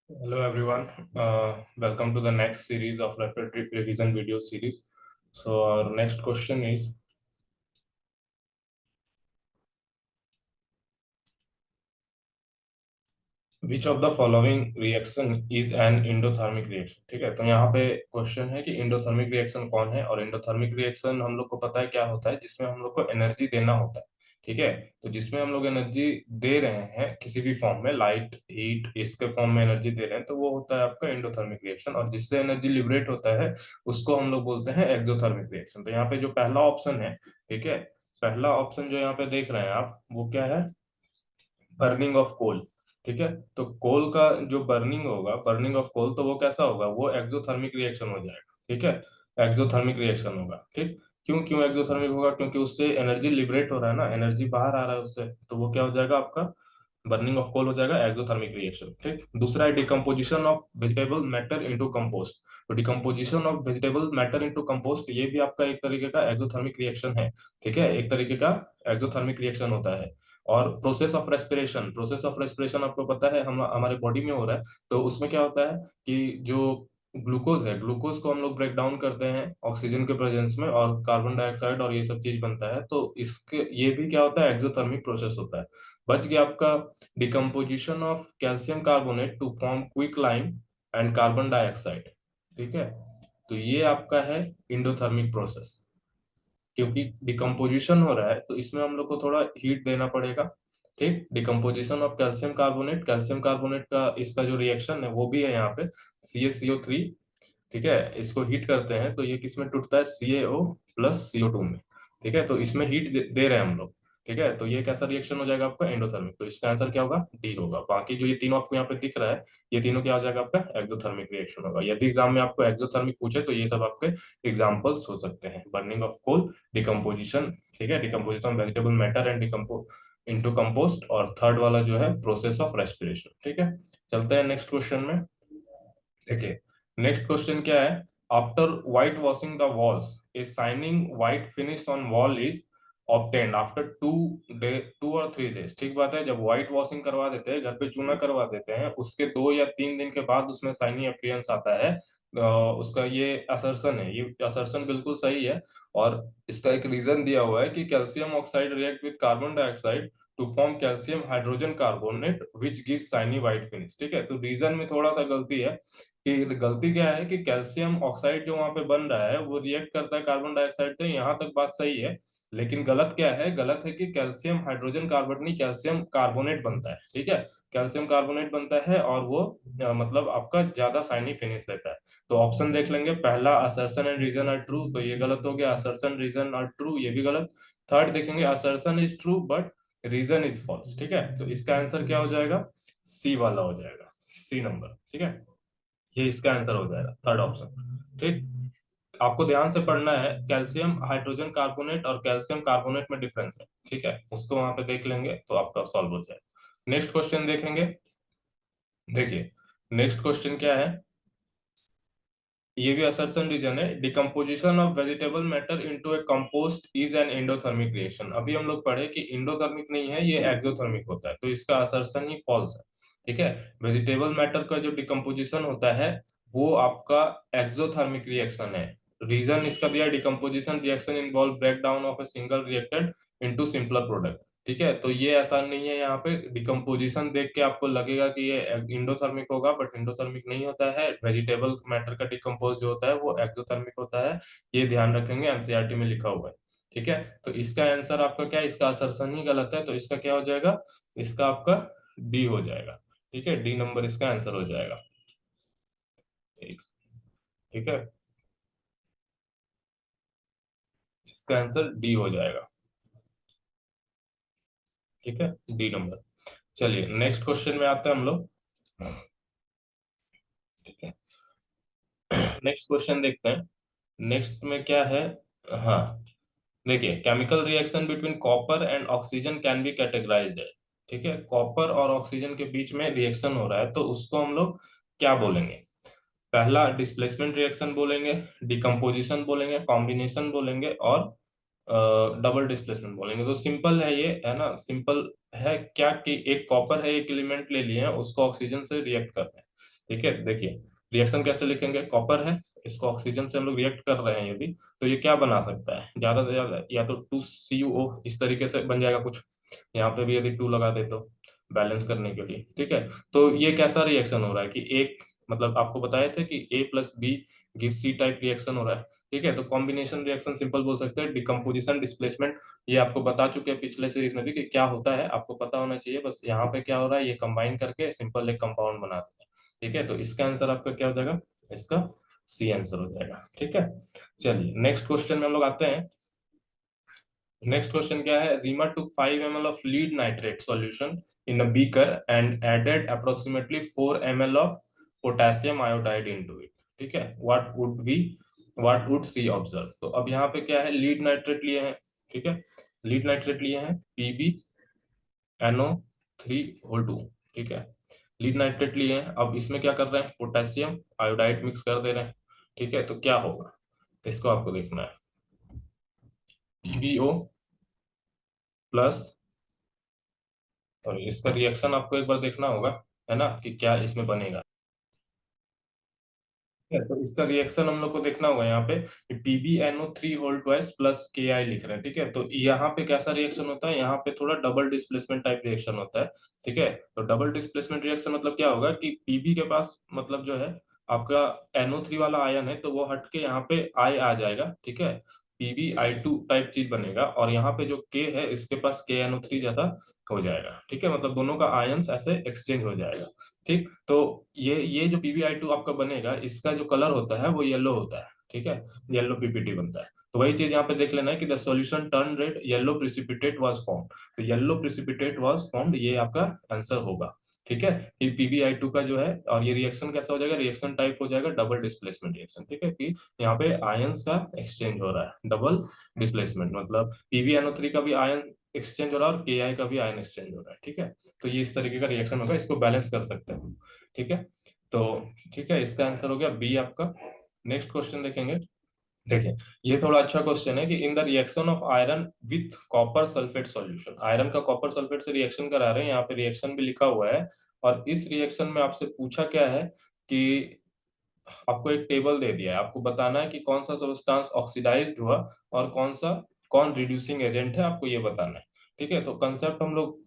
Hello everyone. Welcome to the next series of rapid revision video series. So our next question is, which of the following reaction is an endothermic reaction. ठीक है, तो यहाँ पे question है कि endothermic reaction कौन है। और इंडोथर्मिक रिएक्शन हम लोग को पता है क्या होता है, जिसमें हम लोग को एनर्जी देना होता है। ठीक है, तो जिसमें हम लोग एनर्जी दे रहे हैं किसी भी फॉर्म में, लाइट हीट इसके फॉर्म में एनर्जी दे रहे हैं, तो वो होता है आपका इंडोथर्मिक रिएक्शन। और जिससे एनर्जी लिबरेट होता है उसको हम लोग बोलते हैं एक्सोथर्मिक रिएक्शन। तो यहाँ पे जो पहला ऑप्शन है, ठीक है, पहला ऑप्शन जो यहाँ पे देख रहे हैं आप, वो क्या है? Burning of coal. ठीक है, तो कोल का जो बर्निंग होगा, बर्निंग ऑफ कोल, तो वो कैसा होगा? वो एक्सोथर्मिक रिएक्शन हो जाएगा। ठीक है, एक्सोथर्मिक रिएक्शन होगा। ठीक, क्यों क्यों एक्सोथर्मिक होगा? क्योंकि उससे एनर्जी लिबरेट हो रहा है ना, एनर्जी बाहर आ रहा है उससे, तो वो क्या हो जाएगा आपका? बर्निंग ऑफ कोल हो जाएगा, एक्सोथर्मिक रिएक्शन। ठीक, दूसरा है decomposition of vegetable matter into compost. तो decomposition of vegetable matter into compost, ये भी आपका एक तरीके का एक्सोथर्मिक रिएक्शन है। ठीक है, एक तरीके का एक्सोथर्मिक रिएक्शन होता है। और process of respiration, process of respiration आपको पता है हम हमारे बॉडी में हो रहा है। तो उसमें क्या होता है कि जो ग्लूकोज है, ग्लूकोज को हम लोग ब्रेक डाउन करते हैं ऑक्सीजन के प्रेजेंस में, और कार्बन डाइऑक्साइड और ये सब चीज बनता है। तो इसके ये भी क्या होता है? एक्सोथर्मिक प्रोसेस होता है। बच गया आपका decomposition of calcium carbonate to form quick lime and carbon dioxide. ठीक है, तो ये आपका है इंडोथर्मिक प्रोसेस। क्योंकि डिकम्पोजिशन हो रहा है तो इसमें हम लोग को थोड़ा हीट देना पड़ेगा। ठीक, decomposition of calcium carbonate, calcium carbonate का इसका जो रिएक्शन है वो भी है यहाँ पे CaCO3। ठीक है, इसको हीट करते हैं तो ये किसमें टूटता है? CaO+CO2 में। ठीक है, तो इसमें हीट दे रहे हैं हम लोग। ठीक है, तो ये कैसा रिएक्शन हो जाएगा आपका? एंडोथर्मिक। तो इसका आंसर क्या होगा? डी होगा। बाकी जो ये तीनों आपको यहाँ पे दिख रहा है, ये तीनों क्या हो जाएगा आपका? एक्सोथर्मिक रिएक्शन होगा। यदि एग्जाम में आपको एक्सोथर्मिक पूछे तो ये सब आपके एग्जाम्पल्स हो सकते हैं: बर्निंग ऑफ कोल, डिकम्पोजिशन, ठीक है, decomposition vegetable matter and decompo into compost, और थर्ड वाला जो है प्रोसेस ऑफ रेस्पिरेशन। ठीक है, चलते हैं नेक्स्ट क्वेश्चन में। देखिए, नेक्स्ट क्वेश्चन क्या है? After white washing the walls, a shining white finish on wall is obtained after 2 or 3 days। ठीक बात है, जब व्हाइट वॉशिंग करवा देते हैं, घर पे चूना करवा देते हैं, उसके 2 या 3 दिन के बाद उसमें शाइनी अपीयरेंस आता है। उसका ये असर्शन है, ये असर्शन बिल्कुल सही है। और इसका एक रीजन दिया हुआ है कि calcium oxide react with carbon dioxide to form calcium hydrogen carbonate which give shiny white finish. ठीक है, तो रीजन में थोड़ा सा गलती है। कि गलती क्या है कि कैल्शियम ऑक्साइड जो वहां पे बन रहा है वो रिएक्ट करता है कार्बन डाइऑक्साइड से, यहाँ तक बात सही है। लेकिन गलत क्या है? गलत है कि कैल्शियम हाइड्रोजन कार्बोनेट नहीं, कैल्शियम कार्बोनेट बनता है। ठीक है, कैल्शियम कार्बोनेट बनता है और वो मतलब आपका ज्यादा शाइनी फिनिश देता है। तो ऑप्शन देख लेंगे, पहला assertion and reason are true, तो ये गलत हो गया। असर्शन रीजन आर ट्रू, ये भी गलत। थर्ड देखेंगे, assertion is true but reason is false. ठीक है, तो इसका आंसर क्या हो जाएगा? सी वाला हो जाएगा, सी नंबर। ठीक है, ये इसका आंसर हो जाएगा, थर्ड ऑप्शन। ठीक, आपको ध्यान से पढ़ना है, कैल्शियम हाइड्रोजन कार्बोनेट और कैल्शियम कार्बोनेट में डिफरेंस है। ठीक है, उसको वहां पे देख लेंगे तो आपका सॉल्व हो जाएगा। नेक्स्ट क्वेश्चन देखेंगे। देखिए, नेक्स्ट क्वेश्चन क्या है? ये भी असर्शन रीजन है। Decomposition of vegetable matter into A compost is an endothermic reaction. अभी हम लोग पढ़े कि इंडोथर्मिक नहीं है, ये एक्सोथर्मिक होता है, तो इसका असर्शन ही फॉल्स है। ठीक है, वेजिटेबल मैटर का जो डिकम्पोजिशन होता है वो आपका एक्सोथर्मिक रिएक्शन है। रीजन इसका दिया, decomposition reaction involve break down of a single reacted into simpler product. ठीक है, तो ये ऐसा नहीं है, यहाँ पे डिकम्पोजिशन देख के आपको लगेगा कि ये इंडोथर्मिक होगा, बट इंडोथर्मिक नहीं होता है। वेजिटेबल मैटर का डिकम्पोज जो होता है वो एक्सोथर्मिक होता है। ये ध्यान रखेंगे, एनसीईआरटी में लिखा हुआ है। ठीक है, तो इसका आंसर आपका क्या है? इसका असर्शन ही गलत है, तो इसका क्या हो जाएगा? इसका आपका डी हो जाएगा। ठीक है, डी नंबर इसका आंसर हो जाएगा। ठीक है, इसका आंसर डी हो जाएगा। ठीक है, डी नंबर। चलिए नेक्स्ट क्वेश्चन में आते हैं हम लोग। ठीक है, नेक्स्ट क्वेश्चन देखते हैं। नेक्स्ट में क्या है? हाँ, देखिए, chemical reaction between copper and oxygen can be categorised है। ठीक है, कॉपर और ऑक्सीजन के बीच में रिएक्शन हो रहा है, तो उसको हम लोग क्या बोलेंगे? पहला डिस्प्लेसमेंट रिएक्शन बोलेंगे, डिकम्पोजिशन बोलेंगे, कॉम्बिनेशन बोलेंगे, और डबल डिस्प्लेसमेंट बोलेंगे। तो सिंपल है, ये है ना, सिंपल है क्या कि एक कॉपर है, एक एलिमेंट ले लिए हैं, उसको ऑक्सीजन से रिएक्ट करते हैं। ठीक है, देखिए रिएक्शन कैसे लिखेंगे, कॉपर है, इसको ऑक्सीजन से हम लोग रिएक्ट कर रहे हैं यदि, तो ये क्या बना सकता है ज्यादा से ज्यादा, या तो 2CuO इस तरीके से बन जाएगा कुछ, यहाँ पे भी यदि 2 लगा दे तो बैलेंस करने के लिए, ठीक है। तो ये कैसा रिएक्शन हो रहा है कि एक, मतलब आपको बताए थे कि A+B give C type reaction हो रहा है, ठीक है। तो कॉम्बिनेशन रिएक्शन सिंपल बोल सकते हैं, डिकम्पोजिशन डिस्प्लेसमेंट, ये आपको बता चुके हैं पिछले सीरीज में भी कि क्या होता है, आपको पता होना चाहिए। बस यहाँ पे क्या हो रहा है, ये कंबाइन करके सिंपल एक कंपाउंड बनाते हैं, ठीक है। तो इसका आंसर आपका क्या हो जाएगा, इसका सी आंसर हो जाएगा, ठीक है। चलिए नेक्स्ट क्वेश्चन में हम लोग आते हैं। नेक्स्ट क्वेश्चन क्या है, Reema took 5 ml of lead nitrate solution in a beaker and added approximately 4 ml of potassium iodide into it, ठीक है। what would she observe? तो अब यहाँ पे क्या है, लीड नाइट्रेट लिए हैं, ठीक है, लीड नाइट्रेट लिए हैं PbNO3 ठीक है, लीड नाइट्रेट लिए हैं। अब इसमें क्या कर रहे हैं, पोटेशियम आयोडाइड मिक्स कर दे रहे हैं, ठीक है। तो क्या होगा, इसको आपको देखना है, PbO+ और इसका रिएक्शन आपको एक बार देखना होगा, है ना, कि क्या इसमें बनेगा। ठीक है, तो इसका रिएक्शन हम लोग को देखना होगा यहाँ पे, PbNO3 2 प्लस Ki लिख रहे हैं, ठीक है। तो यहाँ पे कैसा रिएक्शन होता है, यहाँ पे थोड़ा डबल डिस्प्लेसमेंट टाइप रिएक्शन होता है, ठीक है। तो डबल डिस्प्लेसमेंट रिएक्शन मतलब क्या होगा कि Pb के पास मतलब जो है आपका NO3 वाला आयन है, तो वो हट के यहाँ पे I आ जाएगा, ठीक है। PbI2 टाइप चीज बनेगा, और यहाँ पे जो K है इसके पास KNO3 जैसा हो जाएगा, ठीक है। मतलब दोनों का आयंस ऐसे एक्सचेंज हो जाएगा, ठीक। तो ये जो PbI2 आपका बनेगा, इसका जो कलर होता है वो येलो होता है, ठीक है, येलो पीपीटी बनता है। तो वही चीज यहाँ पे देख लेना है कि the solution turn red, yellow precipitate was formed, तो येलो प्रिसिपिटेट वाज फॉर्म्ड, ये आपका आंसर होगा, ठीक है। ये PbI2 का जो है, और ये रिएक्शन कैसा हो जाएगा, रिएक्शन टाइप हो जाएगा डबल डिस्प्लेसमेंट रिएक्शन, ठीक है, कि यहाँ पे आयंस का एक्सचेंज हो रहा है, डबल डिस्प्लेसमेंट मतलब PbNO3 का भी आयन एक्सचेंज हो रहा है और Ki का भी आयन एक्सचेंज हो रहा है, ठीक है। तो ये इस तरीके का रिएक्शन होगा, इसको बैलेंस कर सकते हैं, ठीक है। तो ठीक है, इसका आंसर हो गया बी आपका। नेक्स्ट क्वेश्चन देखेंगे। देखिए ये थोड़ा अच्छा क्वेश्चन है कि in the reaction of iron with copper sulphate solution, iron का कॉपर सल्फेट से रिएक्शन करा रहे हैं, यहाँ पे रिएक्शन भी लिखा हुआ है, और इस रिएक्शन में आपसे पूछा क्या है कि आपको एक टेबल दे दिया है, आपको बताना है कि कौन सा सब्सटेंस ऑक्सीडाइज्ड हुआ और कौन रिड्यूसिंग एजेंट है, आपको ये बताना है, ठीक है। तो कंसेप्ट हम लोग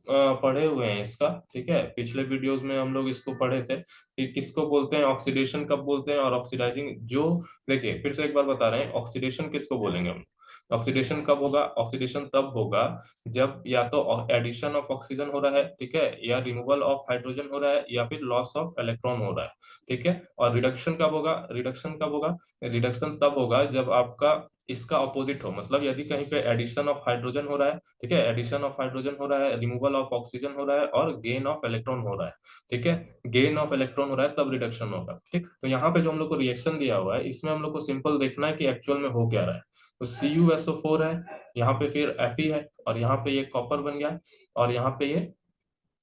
पढ़े हुए हैं इसका, ठीक है, पिछले वीडियोस में हम लोग इसको पढ़े थे कि किसको बोलते हैं ऑक्सीडेशन, कब बोलते हैं, और ऑक्सीडाइजिंग जो, देखिए फिर से एक बार बता रहे हैं, ऑक्सीडेशन किसको बोलेंगे हम, ऑक्सीडेशन कब होगा, ऑक्सीडेशन तब होगा जब या तो एडिशन ऑफ ऑक्सीजन हो रहा है, ठीक है, या रिमूवल ऑफ हाइड्रोजन हो रहा है, या फिर लॉस ऑफ इलेक्ट्रॉन हो रहा है, ठीक है। और रिडक्शन कब होगा, रिडक्शन कब होगा, रिडक्शन तब होगा जब आपका इसका अपोजिट हो, मतलब यदि कहीं पे एडिशन ऑफ हाइड्रोजन हो रहा है, ठीक है, एडिशन ऑफ हाइड्रोजन हो रहा है, रिमूवल ऑफ ऑक्सीजन हो रहा है, और गेन ऑफ इलेक्ट्रॉन हो रहा है, ठीक है, गेन ऑफ इलेक्ट्रॉन हो रहा है, तब रिडक्शन होगा, ठीक। तो यहाँ पे जो हम लोग को रिएक्शन दिया हुआ है, इसमें हम लोग को सिंपल देखना है कि एक्चुअल में हो क्या रहा है। तो CuSO4 है, यहाँ पे फिर Fe है, और यहाँ पे ये कॉपर बन गया, और यहाँ पे ये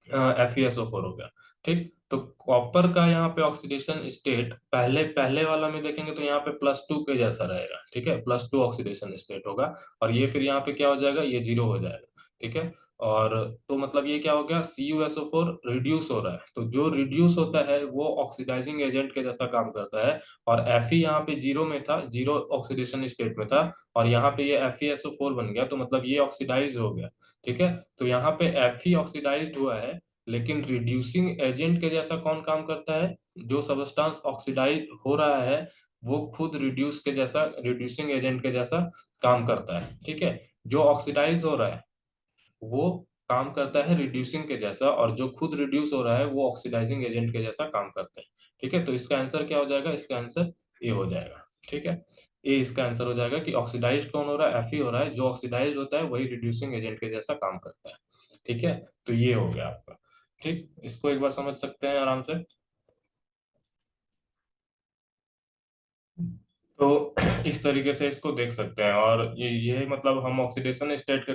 FeSO4 हो गया, ठीक। तो कॉपर का यहाँ पे ऑक्सीडेशन स्टेट पहले पहले वाला में देखेंगे तो यहाँ पे +2 के जैसा रहेगा, ठीक है, +2 ऑक्सीडेशन स्टेट होगा, और ये फिर यहाँ पे क्या हो जाएगा, ये 0 हो जाएगा, ठीक है। और तो मतलब ये क्या हो गया, CuSO4 रिड्यूस हो रहा है, तो जो रिड्यूस होता है वो ऑक्सीडाइजिंग एजेंट के जैसा काम करता है, और Fe यहाँ पे 0 में था, 0 ऑक्सीडेशन स्टेट में था, और यहाँ पे ये FeSO4 बन गया, तो मतलब ये ऑक्सीडाइज हो गया, ठीक है। तो यहाँ पे Fe ऑक्सीडाइज्ड हुआ है, लेकिन रिड्यूसिंग एजेंट के जैसा कौन काम करता है, जो सबस्टांस ऑक्सीडाइज हो रहा है वो खुद रिड्यूस के जैसा, रिड्यूसिंग एजेंट के जैसा काम करता है, ठीक है। जो ऑक्सीडाइज हो रहा है वो काम करता है रिड्यूसिंग के जैसा, और जो खुद रिड्यूस हो रहा है वो ऑक्सीडाइजिंग एजेंट के जैसा काम करता है, ठीक है। तो इसका आंसर क्या हो जाएगा, इसका आंसर ए हो जाएगा, ठीक है। ए इसका आंसर हो जाएगा कि ऑक्सीडाइज कौन हो रहा है, Fe हो रहा है, जो ऑक्सीडाइज होता है वही रिड्यूसिंग एजेंट के जैसा काम करता है, ठीक है। तो ये हो गया आपका, ठीक, इसको एक बार समझ सकते हैं आराम से। तो इस तरीके से इसको देख सकते हैं, और ये मतलब हम ऑक्सीडेशन स्टेट के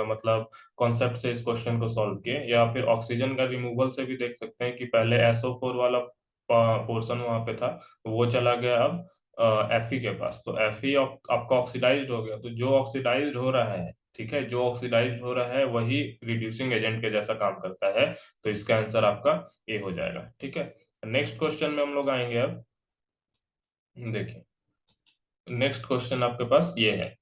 मतलब कॉन्सेप्ट से इस क्वेश्चन को सॉल्व किए, या फिर ऑक्सीजन का रिमूवल से भी देख सकते हैं कि पहले SO4 वाला पोर्शन वहां पे था, वो चला गया अब Fe के पास, तो Fe आपका ऑक्सीडाइज्ड हो गया, तो जो ऑक्सीडाइज्ड हो रहा है, ठीक है, जो ऑक्सीडाइज्ड हो रहा है वही रिड्यूसिंग एजेंट के जैसा काम करता है, तो इसका आंसर आपका ए हो जाएगा, ठीक है। नेक्स्ट क्वेश्चन में हम लोग आएंगे अब। देखिए, नेक्स्ट क्वेश्चन आपके पास ये है,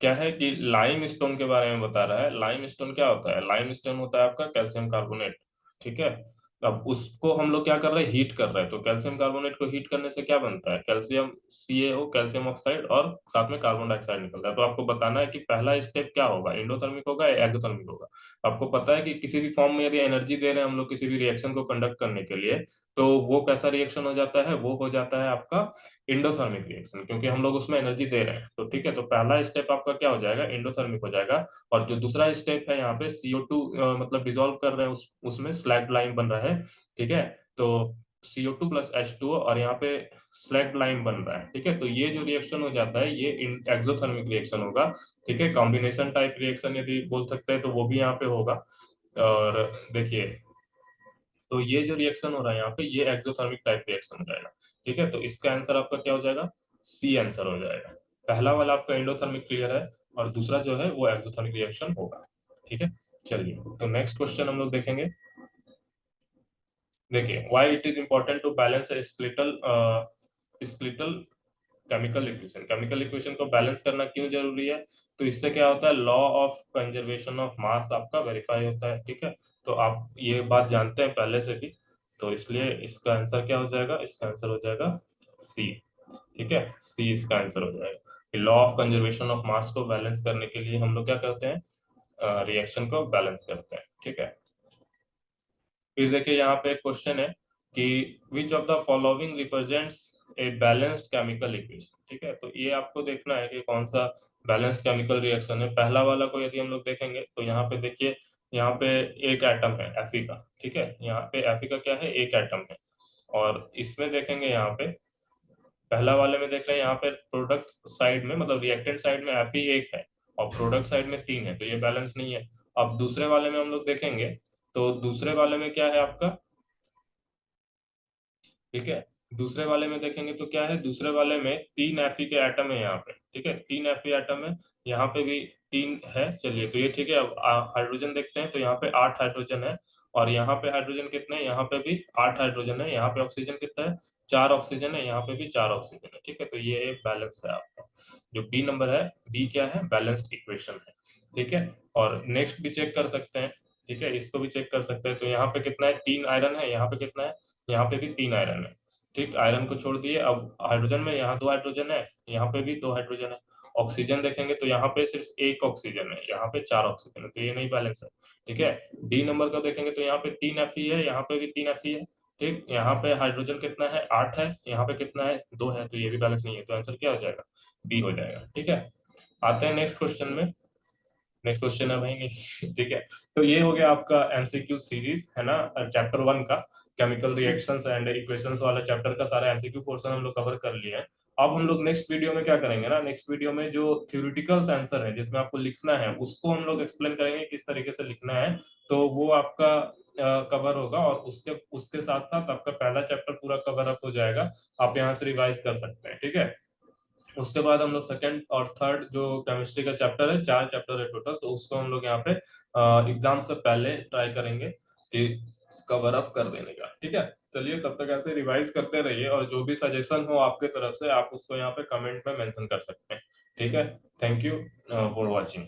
क्या है कि लाइम स्टोन के बारे में बता रहा है। लाइम स्टोन क्या होता है? लाइम स्टोन होता है आपका कैल्शियम कार्बोनेट। ठीक है। अब उसको हम लोग क्या कर रहे हैं, हीट कर रहे हैं। तो कैल्शियम कार्बोनेट को हीट करने से क्या बनता है? कैल्शियम CaO, कैल्शियम ऑक्साइड, और साथ में कार्बन डाइऑक्साइड निकलता है। तो आपको बताना है कि पहला स्टेप क्या होगा, इंडोथर्मिक होगा या एक्सोथर्मिक होगा। आपको पता है कि किसी भी फॉर्म में यदि एनर्जी दे रहे हैं हम लोग किसी भी रिएक्शन को कंडक्ट करने के लिए, तो वो कैसा रिएक्शन हो जाता है? वो हो जाता है आपका इंडोथर्मिक रिएक्शन, क्योंकि हम लोग उसमें एनर्जी दे रहे हैं। तो ठीक है, तो पहला स्टेप आपका क्या हो जाएगा? इंडोथर्मिक हो जाएगा। और जो दूसरा स्टेप है यहाँ पे CO2 मतलब डिसॉल्व कर रहे हैं, उसमें स्लैग लाइन बन रहा है। ठीक है। तो CO2 प्लस H2O, और यहाँ पे स्लैग लाइन बन रहा है। ठीक है, तो ये जो रिएक्शन हो जाता है ये एक्सोथर्मिक रिएक्शन होगा। ठीक है, कॉम्बिनेशन टाइप रिएक्शन यदि बोल सकते हैं तो वो भी यहाँ पे होगा। और देखिए, तो ये जो रिएक्शन हो रहा है यहाँ पे, ये एक्सोथर्मिक टाइप रिएक्शन हो जाएगा। ठीक है, तो इसका आंसर आपका क्या हो जाएगा? C आंसर हो जाएगा। पहला वाला आपका एंडोथर्मिक क्लियर है, और दूसरा जो है वो एक्सोथर्मिक रिएक्शन होगा। ठीक है, चलिए तो नेक्स्ट क्वेश्चन हम लोग देखेंगे। देखिए, why it is important to balance skeletal skeletal chemical equation. Chemical equation को बैलेंस करना क्यों जरूरी है? तो इससे क्या होता है, law of conservation of mass आपका वेरीफाई होता है। ठीक है, तो आप ये बात जानते हैं पहले से भी, तो इसलिए इसका आंसर क्या हो जाएगा? इसका आंसर हो जाएगा C। ठीक है, C इसका आंसर हो जाएगा। लॉ ऑफ कंजर्वेशन ऑफ मास को बैलेंस करने के लिए हम लोग क्या करते हैं? रिएक्शन को बैलेंस करते हैं। ठीक है, फिर देखिए यहाँ पे एक क्वेश्चन है कि which of the following represents a balanced chemical equation. ठीक है, तो ये आपको देखना है कि कौन सा बैलेंस्ड केमिकल रिएक्शन है। पहला वाला को यदि हम लोग देखेंगे तो यहाँ पे देखिए, यहाँ पे एक एटम है Fe का। ठीक है, यहाँ पे Fe का क्या है? एक एटम है। और इसमें देखेंगे यहाँ पे, पहला वाले में देख रहे हैं यहाँ पे प्रोडक्ट साइड में, मतलब रिएक्टेंट साइड में Fe एक है और प्रोडक्ट साइड में तीन है, तो ये बैलेंस नहीं है। अब दूसरे वाले में हम लोग देखेंगे, तो दूसरे वाले में क्या है आपका? ठीक है, दूसरे वाले में देखेंगे तो क्या है? दूसरे वाले में तीन Fe के एटम है यहाँ पे। ठीक है, तीन Fe एटम है, यहाँ पे भी तीन है। चलिए, तो ये ठीक है। अब हाइड्रोजन देखते हैं, तो यहाँ पे 8 हाइड्रोजन है, और यहाँ पे हाइड्रोजन कितने हैं? यहाँ पे भी 8 हाइड्रोजन है। यहाँ पे ऑक्सीजन कितना है? 4 ऑक्सीजन है। यहाँ पे भी 4 ऑक्सीजन है। ठीक है, तो ये बैलेंस है आपका। जो बी नंबर है, बी क्या है? बैलेंस्ड इक्वेशन है। ठीक है, और नेक्स्ट भी चेक कर सकते हैं। ठीक है, इसको भी चेक कर सकते हैं। तो यहाँ पे कितना है? 3 आयरन है। यहाँ पे कितना है? यहाँ पे भी 3 आयरन है। ठीक, आयरन को छोड़ दिए। अब हाइड्रोजन में यहाँ 2 हाइड्रोजन है, यहाँ पे भी 2 हाइड्रोजन है। ऑक्सीजन देखेंगे तो यहाँ पे सिर्फ एक ऑक्सीजन है, यहाँ पे 4 ऑक्सीजन है, तो ये नहीं बैलेंस है। ठीक है, डी नंबर का देखेंगे तो यहाँ पे 3 Fe है, यहाँ पे भी 3 Fe है। ठीक, यहाँ पे हाइड्रोजन कितना है? 8 है। यहाँ पे कितना है? 2 है, तो ये भी बैलेंस नहीं है। तो आंसर क्या हो जाएगा? बी हो जाएगा। ठीक है, आते हैं नेक्स्ट क्वेश्चन में। नेक्स्ट क्वेश्चन है भाई नहीं ठीक है, तो ये हो गया आपका MCQ सीरीज, है ना, चैप्टर 1 का केमिकल रिएक्शंस एंड इक्वेशंस वाला चैप्टर का सारा MCQ पोर्शन हम लोग कवर कर लिए हैं। अब हम लोग नेक्स्ट वीडियो में क्या करेंगे ना, नेक्स्ट वीडियो में जो थ्योरेटिकल आंसर है जिसमें आपको लिखना है, उसको हम लोग एक्सप्लेन करेंगे किस तरीके से लिखना है। तो वो आपका कवर होगा, और उसके उसके साथ साथ आपका पहला चैप्टर पूरा कवर अप हो जाएगा। आप यहाँ से रिवाइज कर सकते हैं। ठीक है, उसके बाद हम लोग सेकंड और थर्ड जो केमिस्ट्री का चैप्टर है, 4 चैप्टर है टोटल, तो उसको हम लोग यहाँ पे एग्जाम से पहले ट्राई करेंगे कि कवर अप कर देने का। ठीक है, चलिए तब तक ऐसे रिवाइज करते रहिए, और जो भी सजेशन हो आपके तरफ से आप उसको यहाँ पे कमेंट में मेंशन कर सकते हैं। ठीक है, थैंक यू फॉर वॉचिंग।